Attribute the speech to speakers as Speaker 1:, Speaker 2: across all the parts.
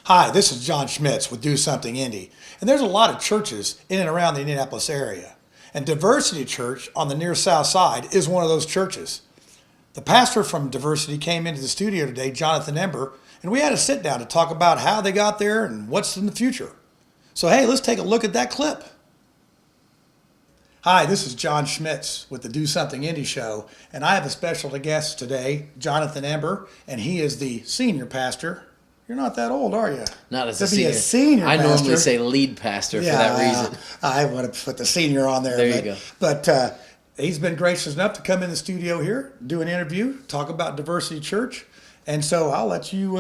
Speaker 1: Hi, this is John Schmitz with Do Something Indy, and there's a lot of churches in and around the Indianapolis area, and Diversity Church on the near south side is one of those churches. The pastor from Diversity came into the studio today, Jonathan Ember, and we had a sit down to talk about how they got there and what's in the future. So hey, let's take a look at that clip. Hi, this is John Schmitz with the Do Something Indy show, and I have a special guest today, Jonathan Ember, and he is the senior pastor. You're not that old, are you?
Speaker 2: Not as
Speaker 1: to
Speaker 2: a senior.
Speaker 1: Be a senior
Speaker 2: I
Speaker 1: pastor.
Speaker 2: normally say lead pastor for that reason.
Speaker 1: I would have put the senior on there.
Speaker 2: There you go.
Speaker 1: But he's been gracious enough to come in the studio here, do an interview, talk about Diversity Church. And so I'll let you,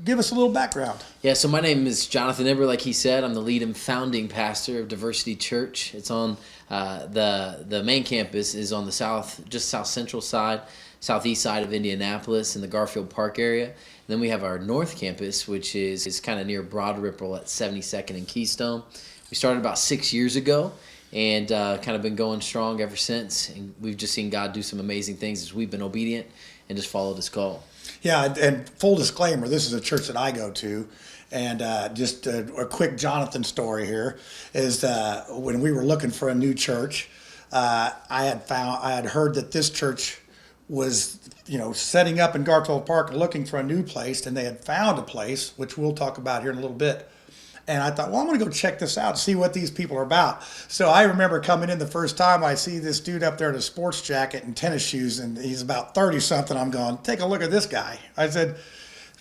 Speaker 1: give us a little background.
Speaker 2: Yeah, so my name is Jonathan Ember, like he said. I'm the lead and founding pastor of Diversity Church. It's on the main campus is on the south central side, southeast side of Indianapolis in the Garfield Park area. And then we have our north campus, which is kind of near Broad Ripple at 72nd and Keystone. We started about 6 years ago and kind of been going strong ever since. And we've just seen God do some amazing things as we've been obedient and just followed His call.
Speaker 1: Yeah, and full disclaimer, this is a church that I go to. And just a quick Jonathan story here is when we were looking for a new church, I had heard that this church was setting up in Garfield Park and looking for a new place, and they had found a place, which we'll talk about here in a little bit. And I thought, well, I'm going to go check this out and see what these people are about. So I remember coming in the first time, I see this dude up there in a sports jacket and tennis shoes, and he's about 30-something. I'm going, take a look at this guy. I said,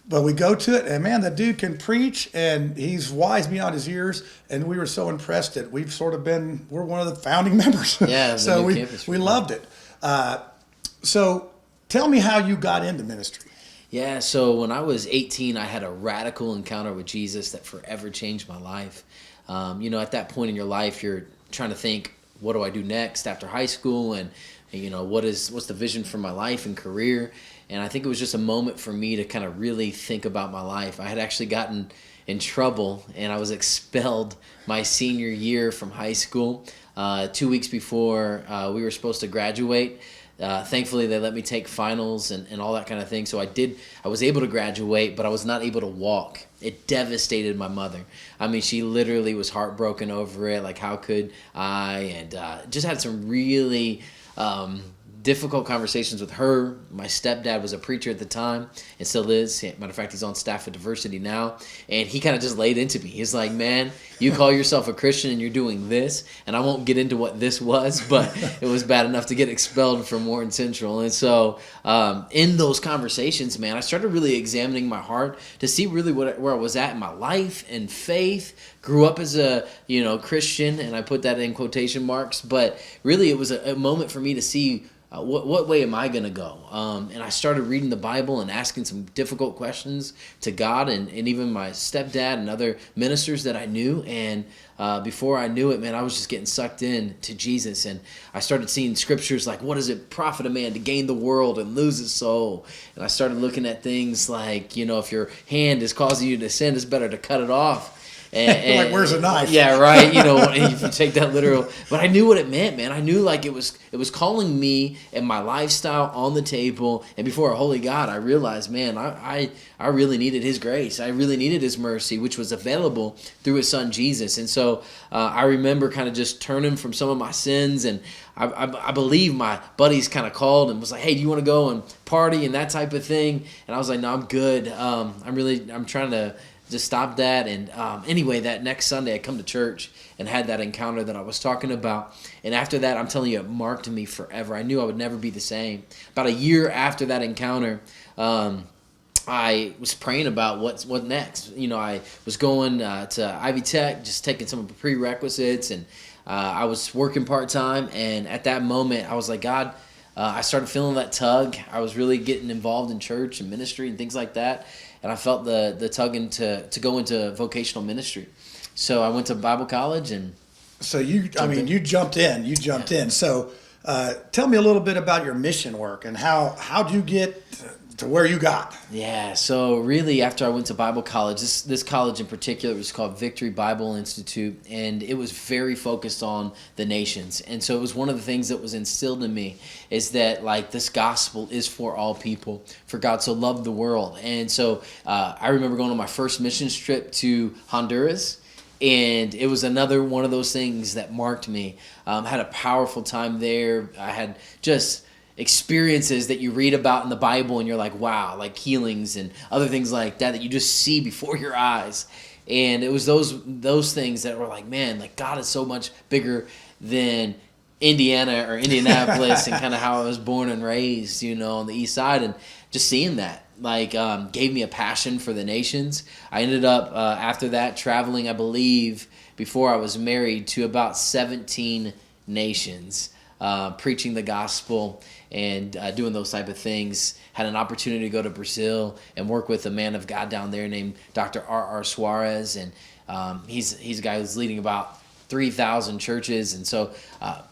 Speaker 1: but we go to it, and man, the dude can preach, and he's wise beyond his years. And we were so impressed that we're one of the founding members.
Speaker 2: Yeah,
Speaker 1: so we loved it. So tell me how you got into ministry.
Speaker 2: Yeah, so when I was 18, I had a radical encounter with Jesus that forever changed my life. At that point in your life, you're trying to think, what do I do next after high school? And what's the vision for my life and career? And I think it was just a moment for me to kind of really think about my life. I had actually gotten in trouble, and I was expelled my senior year from high school 2 weeks before we were supposed to graduate. Thankfully, they let me take finals and all that kind of thing. So I was able to graduate, but I was not able to walk. It devastated my mother. I mean, she literally was heartbroken over it. Like, how could I? And just had some really difficult conversations with her. My stepdad was a preacher at the time and still is. Matter of fact, he's on staff at Diversity now. And he kind of just laid into me. He's like, man, you call yourself a Christian and you're doing this. And I won't get into what this was, but it was bad enough to get expelled from Warren Central. And so in those conversations, man, I started really examining my heart to see really where I was at in my life and faith. Grew up as a Christian, and I put that in quotation marks. But really it was a moment for me to see what way am I going to go? And I started reading the Bible and asking some difficult questions to God and even my stepdad and other ministers that I knew. And before I knew it, man, I was just getting sucked in to Jesus. And I started seeing scriptures like, what does it profit a man to gain the world and lose his soul? And I started looking at things like, if your hand is causing you to sin, it's better to cut it off. And,
Speaker 1: like, where's a knife?
Speaker 2: Yeah, right. If you take that literal. But I knew what it meant, man. I knew like it was calling me and my lifestyle on the table. And before a holy God, I realized, man, I really needed His grace. I really needed His mercy, which was available through His Son Jesus. And so I remember kind of just turning from some of my sins. And I believe my buddies kind of called and was like, hey, do you want to go and party and that type of thing? And I was like, no, I'm good. I'm trying to just stop that. And anyway, that next Sunday I come to church and had that encounter that I was talking about. And after that, I'm telling you, it marked me forever. I knew I would never be the same. About a year after that encounter, I was praying about what next. I was going to Ivy Tech, just taking some of the prerequisites, and I was working part-time. And at that moment, I was like, God, I started feeling that tug. I was really getting involved in church and ministry and things like that. And I felt the tugging to go into vocational ministry. So I went to Bible college and
Speaker 1: so you jumped in. So tell me a little bit about your mission work and how'd you get to where you got.
Speaker 2: Yeah, so really after I went to Bible college, this college in particular was called Victory Bible Institute, and it was very focused on the nations. And so it was one of the things that was instilled in me is that like this gospel is for all people, for God so loved the world. And so I remember going on my first mission trip to Honduras, and it was another one of those things that marked me. Had a powerful time there. I had just experiences that you read about in the Bible and you're like, wow, like healings and other things like that you just see before your eyes. And it was those things that were like, man, like God is so much bigger than Indiana or Indianapolis and kind of how I was born and raised, on the east side. And just seeing that gave me a passion for the nations. I ended up after that traveling, I believe, before I was married, to about 17 nations, preaching the gospel and doing those type of things. Had an opportunity to go to Brazil and work with a man of God down there named Dr. R.R. Suarez, and he's a guy who's leading about 3,000 churches, and so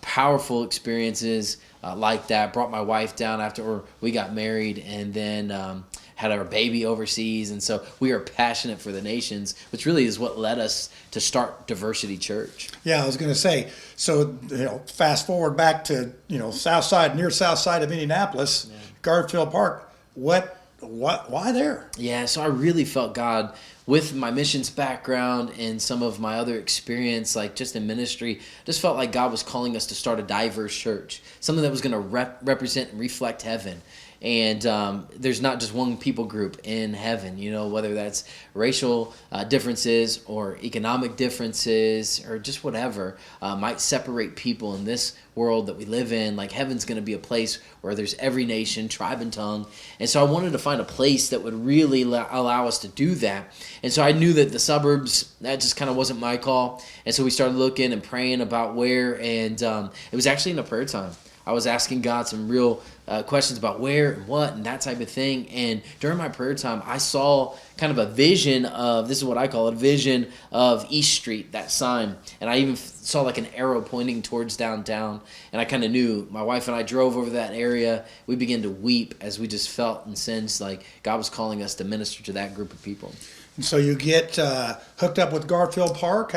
Speaker 2: powerful experiences like that. Brought my wife down after we got married, and then had our baby overseas, and so we are passionate for the nations, which really is what led us to start Diversity Church.
Speaker 1: Yeah, I was going to say, so fast forward back to near south side of Indianapolis, yeah. Garfield Park. Why there?
Speaker 2: Yeah, so I really felt God with my missions background and some of my other experience, like just in ministry, just felt like God was calling us to start a diverse church, something that was going to represent and reflect heaven. And there's not just one people group in heaven, whether that's racial differences or economic differences or just whatever might separate people in this world that we live in. Like heaven's going to be a place where there's every nation, tribe, and tongue. And so I wanted to find a place that would really allow us to do that. And so I knew that the suburbs, that just kind of wasn't my call. And so we started looking and praying about where. And it was actually in a prayer time. I was asking God some real questions about where and what and that type of thing. And during my prayer time, I saw kind of a vision of, this is what I call it, a vision of East Street, that sign. And I even saw like an arrow pointing towards downtown. And I kind of knew. My wife and I drove over that area. We began to weep as we just felt and sensed like God was calling us to minister to that group of people.
Speaker 1: And so you get hooked up with Garfield Park.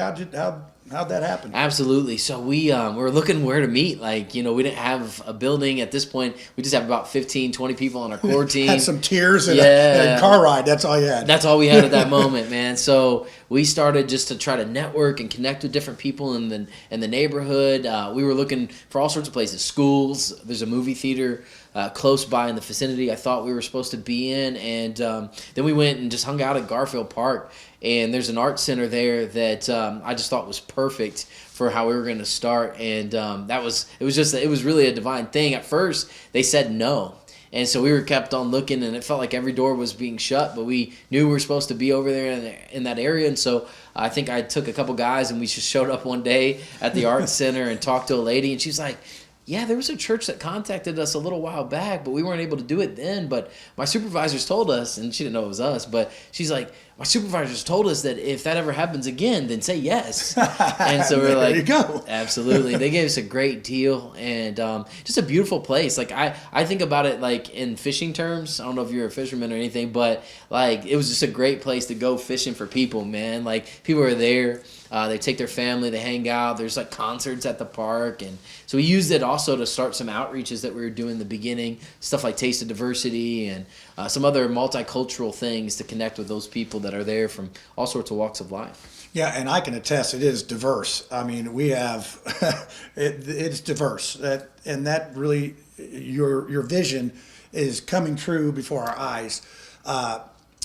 Speaker 1: How'd that happen?
Speaker 2: Absolutely. So we were looking where to meet. We didn't have a building at this point. We just have about 15, 20 people on our core team.
Speaker 1: Had some tears and a car ride. That's all you had.
Speaker 2: That's all we had at that moment, man. So we started just to try to network and connect with different people in the neighborhood. We were looking for all sorts of places. Schools. There's a movie theater close by in the vicinity I thought we were supposed to be in. And then we went and just hung out at Garfield Park. And there's an art center there that I just thought was perfect for how we were going to start. And it was really a divine thing. At first, they said no. And so we were kept on looking, and it felt like every door was being shut, but we knew we were supposed to be over there in that area. And so I think I took a couple guys, and we just showed up one day at the art center and talked to a lady, and she's like, yeah, there was a church that contacted us a little while back, but we weren't able to do it then. But my supervisors told us, and she didn't know it was us, but she's like, my supervisors told us that if that ever happens again, then say yes. And so we're like,
Speaker 1: there you go.
Speaker 2: Absolutely. They gave us a great deal, and just a beautiful place. Like I think about it like in fishing terms. I don't know if you're a fisherman or anything, but like it was just a great place to go fishing for people, man. Like people are there. They take their family, they hang out. There's like concerts at the park. And so we used it also to start some outreaches that we were doing in the beginning, stuff like Taste of Diversity and some other multicultural things to connect with those people that are there from all sorts of walks of life.
Speaker 1: Yeah, and I can attest it is diverse. I mean, we have, it's diverse. And that really, your vision is coming true before our eyes.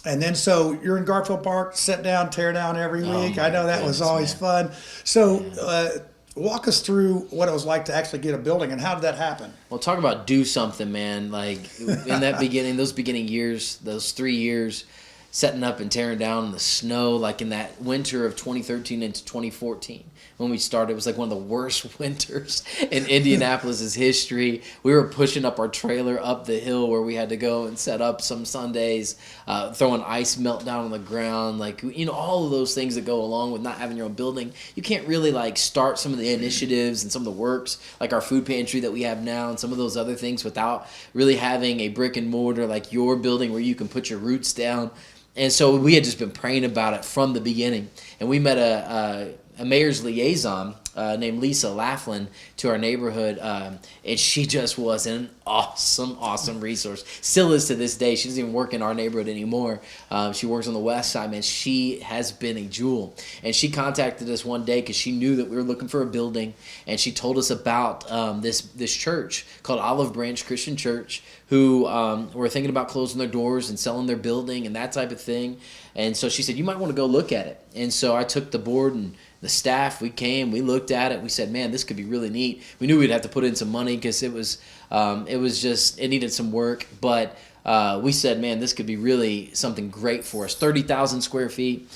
Speaker 1: And then so you're in Garfield Park, sit down, tear down every week. I know that was always fun. So walk us through what it was like to actually get a building, and how did that happen?
Speaker 2: Well, talk about do something, man. Like in that those beginning years, those 3 years, setting up and tearing down in the snow, like in that winter of 2013 into 2014 when we started. It was like one of the worst winters in Indianapolis's history. We were pushing up our trailer up the hill where we had to go and set up some Sundays, throwing ice melt down on the ground, like, you know, all of those things that go along with not having your own building. You can't really like start some of the initiatives and some of the works, like our food pantry that we have now and some of those other things, without really having a brick and mortar like your building where you can put your roots down. And so we had just been praying about it from the beginning. And we met a mayor's liaison named Lisa Laughlin to our neighborhood, and she just was an awesome resource. Still is to this day. She doesn't even work in our neighborhood anymore. She works on the west side, man. She has been a jewel. And she contacted us one day because she knew that we were looking for a building, and she told us about this church called Olive Branch Christian Church, who were thinking about closing their doors and selling their building and that type of thing. And so she said, you might want to go look at it. And so I took the board and the staff, we came, we looked at it, we said, man, this could be really neat. We knew we'd have to put in some money because it needed some work, but we said, man, this could be really something great for us. 30,000 square feet.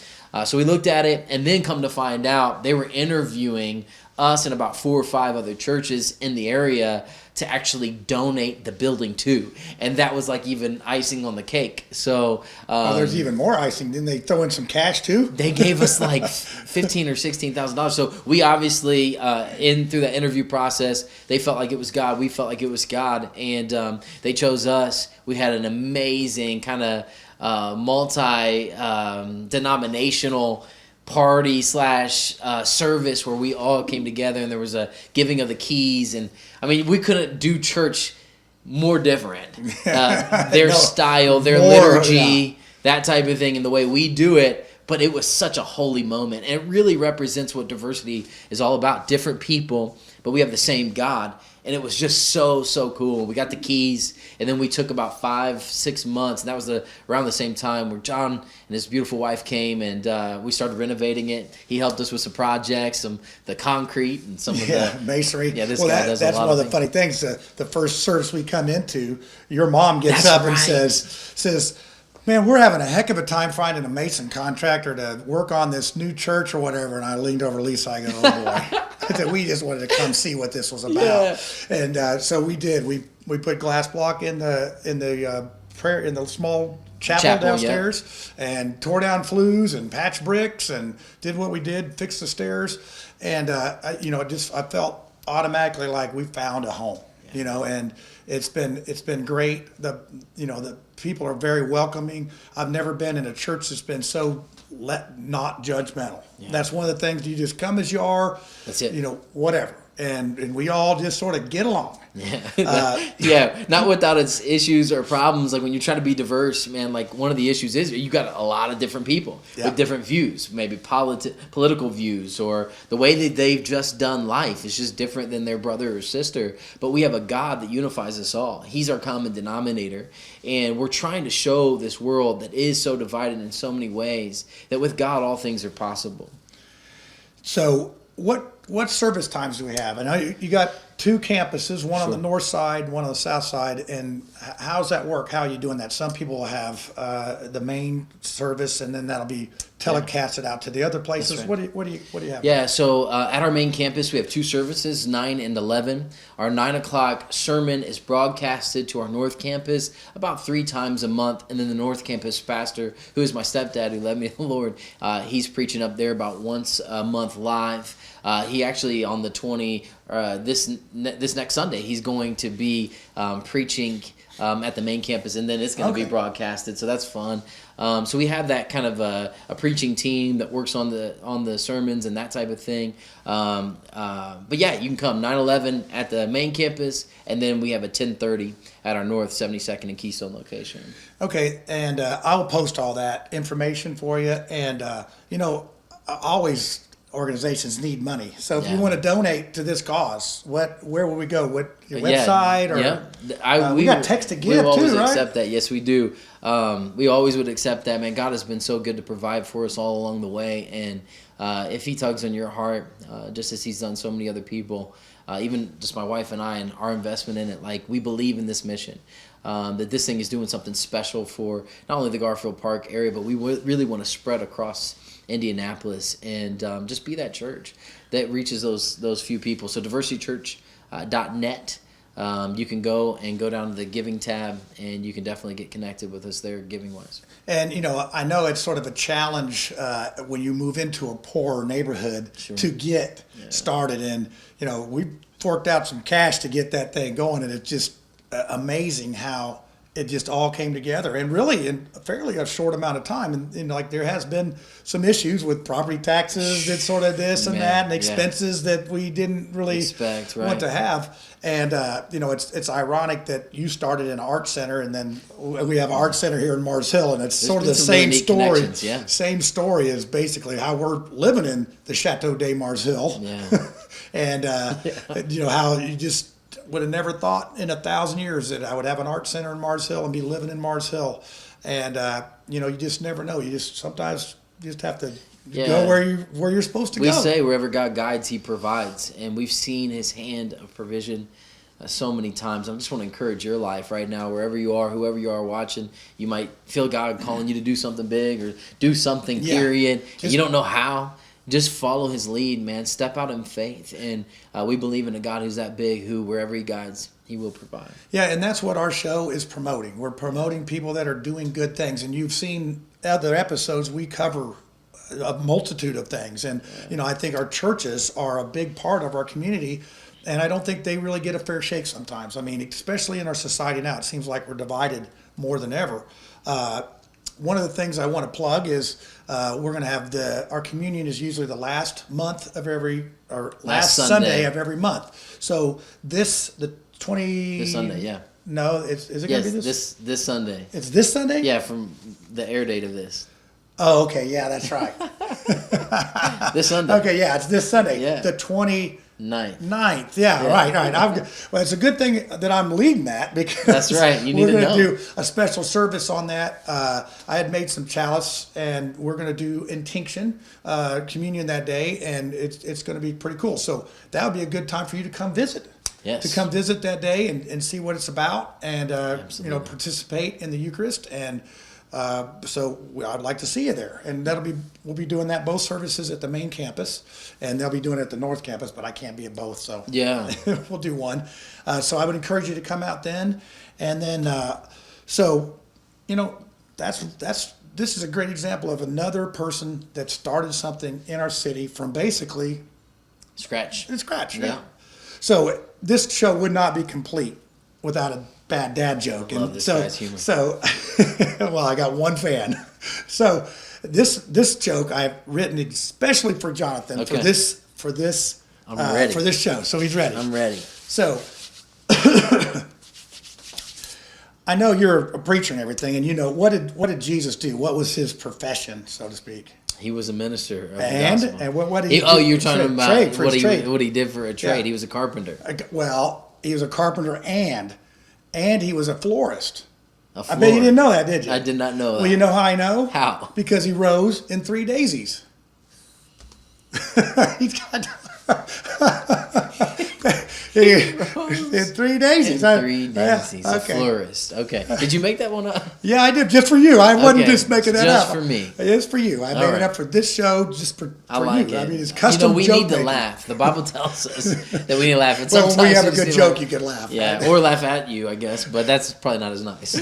Speaker 2: So we looked at it, and then come to find out, they were interviewing us and about 4 or 5 other churches in the area to actually donate the building to. And that was like even icing on the cake. So
Speaker 1: there's even more icing. Didn't they throw in some cash too?
Speaker 2: They gave us like $15,000 or $16,000. So we obviously, through that interview process, they felt like it was God. We felt like it was God. And they chose us. We had an amazing kind of multi-denominational party / service where we all came together, and there was a giving of the keys. And I mean, we couldn't do church more different. Their style, their liturgy, that type of thing, and the way we do it. But it was such a holy moment, and it really represents what diversity is all about. Different people, but we have the same God. And it was just so cool. We got the keys, and then we took about 5-6 months, and that was around the same time where John and his beautiful wife came, and we started renovating it. He helped us with some projects, the concrete, and some of the
Speaker 1: masonry.
Speaker 2: Yeah, this guy does a lot of things.
Speaker 1: That's one of the funny things. The first service we come into, your mom gets up and says, man, we're having a heck of a time finding a mason contractor to work on this new church or whatever. And I leaned over Lisa. I go, oh boy. We just wanted to come see what this was about. Yeah. And so we did. We put glass block in the small chapel downstairs, and tore down flues and patched bricks and did what we did, fixed the stairs. And I felt automatically like we found a home. And it's been great. The people are very welcoming. I've never been in a church that's been so not judgmental. Yeah. That's one of the things. You just come as you are.
Speaker 2: That's it.
Speaker 1: Whatever. And we all just sort of get along.
Speaker 2: Yeah. Not without its issues or problems. Like when you try to be diverse, man, like one of the issues is you got a lot of different people with different views, maybe political views, or the way that they've just done life is just different than their brother or sister. But we have a God that unifies us all. He's our common denominator. And we're trying to show this world that is so divided in so many ways that with God all things are possible.
Speaker 1: So what service times do we have? I know you got 2 campuses, one on the north side, one on the south side. And how's that work? How are you doing that? Some people will have the main service, and then that'll be telecasted out to the other places. Right. What do you have?
Speaker 2: Yeah, so at our main campus, we have 2 services, 9 and 11. Our 9 o'clock sermon is broadcasted to our North Campus about 3 times a month, and then the North Campus pastor, who is my stepdad who led me to the Lord, he's preaching up there about once a month live. He actually on the this next Sunday, he's going to be preaching at the main campus, and then it's going to be broadcasted, so that's fun. So we have that kind of a preaching team that works on the sermons and that type of thing. But yeah, you can come 9/11 at the main campus, and then we have a 10:30 at our North 72nd and Keystone location. Okay,
Speaker 1: and I will post all that information for you. And always organizations need money. So if you want to donate to this cause, where will we go? What your website or we got text to give too, right? We always
Speaker 2: accept that. Yes, we do. We always would accept that, man. God has been so good to provide for us all along the way, and if He tugs on your heart, just as He's done so many other people, even just my wife and I and our investment in it, like we believe in this mission. that this thing is doing something special for not only the Garfield Park area, but we really want to spread across Indianapolis and just be that church that reaches those few people. So diversitychurch.net. You can go down to the giving tab, and you can definitely get connected with us there giving wise.
Speaker 1: And I know it's sort of a challenge when you move into a poor neighborhood to get started. And we forked out some cash to get that thing going, and it's just amazing how it just all came together, and really in a fairly short amount of time. And like there has been some issues with property taxes and sort of this and that, and expenses that we didn't really want to have. And it's ironic that you started in an art center, and then we have an art center here in Mars Hill, and it's sort of the same story. Same story is basically how we're living in the Chateau de Mars Hill, and how you just would have never thought in 1,000 years that I would have an art center in Mars Hill and be living in Mars Hill. And you just never know. Sometimes you just have to go where you're supposed to go.
Speaker 2: We say wherever God guides, He provides, and we've seen His hand of provision so many times. I just want to encourage your life right now, wherever you are, whoever you are watching. You might feel God calling you to do something big or do something. Period. You don't know how. Just follow His lead, man. Step out in faith. And we believe in a God who's that big, who wherever He guides, He will provide. Yeah,
Speaker 1: and that's what our show is promoting. We're promoting people that are doing good things. And you've seen other episodes, we cover a multitude of things. And, I think our churches are a big part of our community. And I don't think they really get a fair shake sometimes. I mean, especially in our society now, it seems like we're divided more than ever. One of the things I want to plug is we're going to have our communion is usually the last Sunday of every month. So this Sunday, No, is it going to be
Speaker 2: this Sunday?
Speaker 1: It's this Sunday?
Speaker 2: Yeah, from the air date of this.
Speaker 1: Oh, okay, yeah, that's right.
Speaker 2: This Sunday.
Speaker 1: Okay, yeah, it's this Sunday.
Speaker 2: Yeah.
Speaker 1: The 29th.
Speaker 2: 9th.
Speaker 1: Yeah, right. Well, it's a good thing that I'm leading that, because
Speaker 2: that's right. You need
Speaker 1: we're going to
Speaker 2: know.
Speaker 1: do a special service on that. I had made some chalice, and we're going to do intinction, communion that day, and it's going to be pretty cool. So that would be a good time for you to come visit.
Speaker 2: Yes.
Speaker 1: To come visit that day and see what it's about, and participate in the Eucharist. And so I'd like to see you there, and we'll be doing that both services at the main campus, and they'll be doing it at the North Campus, but I can't be at both, so we'll do one. So I would encourage you to come out then, and then this is a great example of another person that started something in our city from basically
Speaker 2: scratch.
Speaker 1: Yeah. So this show would not be complete without a bad dad joke.
Speaker 2: I love this guy's humor.
Speaker 1: So, well, I got one fan. So this joke I've written especially for Jonathan for this
Speaker 2: I'm ready.
Speaker 1: For this show. So he's ready.
Speaker 2: I'm ready.
Speaker 1: So I know you're a preacher and everything, and what did Jesus do? What was his profession, so to speak?
Speaker 2: He was a minister of the
Speaker 1: gospel. And what did he do?
Speaker 2: Oh, you're talking about
Speaker 1: what
Speaker 2: he did for a trade. Yeah. He was a carpenter.
Speaker 1: Well, he was a carpenter and he was a florist. I bet you didn't know that, did you?
Speaker 2: I did not know that.
Speaker 1: Well, you know how I know?
Speaker 2: How?
Speaker 1: Because he rose in 3 daisies. He's got... in 3 daisies.
Speaker 2: In 3 daisies.
Speaker 1: Yeah,
Speaker 2: a florist. Okay. Did you make that one up?
Speaker 1: Yeah, I did, just for you. I wasn't just making that
Speaker 2: just
Speaker 1: up.
Speaker 2: Just for me.
Speaker 1: It is for you. I made it up for this show, just for
Speaker 2: I like
Speaker 1: you.
Speaker 2: It.
Speaker 1: I mean, it's custom
Speaker 2: we
Speaker 1: joke
Speaker 2: need to
Speaker 1: making.
Speaker 2: laugh. The Bible tells us that we need to laugh. And
Speaker 1: well,
Speaker 2: sometimes
Speaker 1: when we have a good joke, you can laugh.
Speaker 2: Yeah, or laugh at you, I guess. But that's probably not as nice.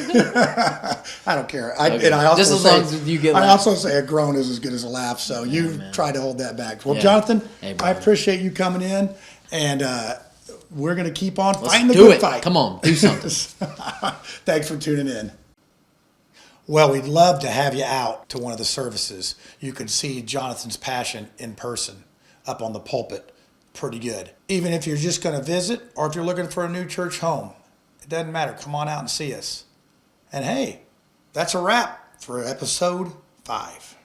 Speaker 1: I don't care. And I also
Speaker 2: just as long as you get
Speaker 1: I also say a groan is as good as a laugh, so you try to hold that back. Well, Jonathan, I appreciate you coming in, and we're going to keep on fighting the good fight.
Speaker 2: Come on, do something.
Speaker 1: Thanks for tuning in. Well, we'd love to have you out to one of the services. You could see Jonathan's passion in person up on the pulpit. Pretty good. Even if you're just going to visit, or if you're looking for a new church home, it doesn't matter. Come on out and see us. And hey, that's a wrap for episode 5.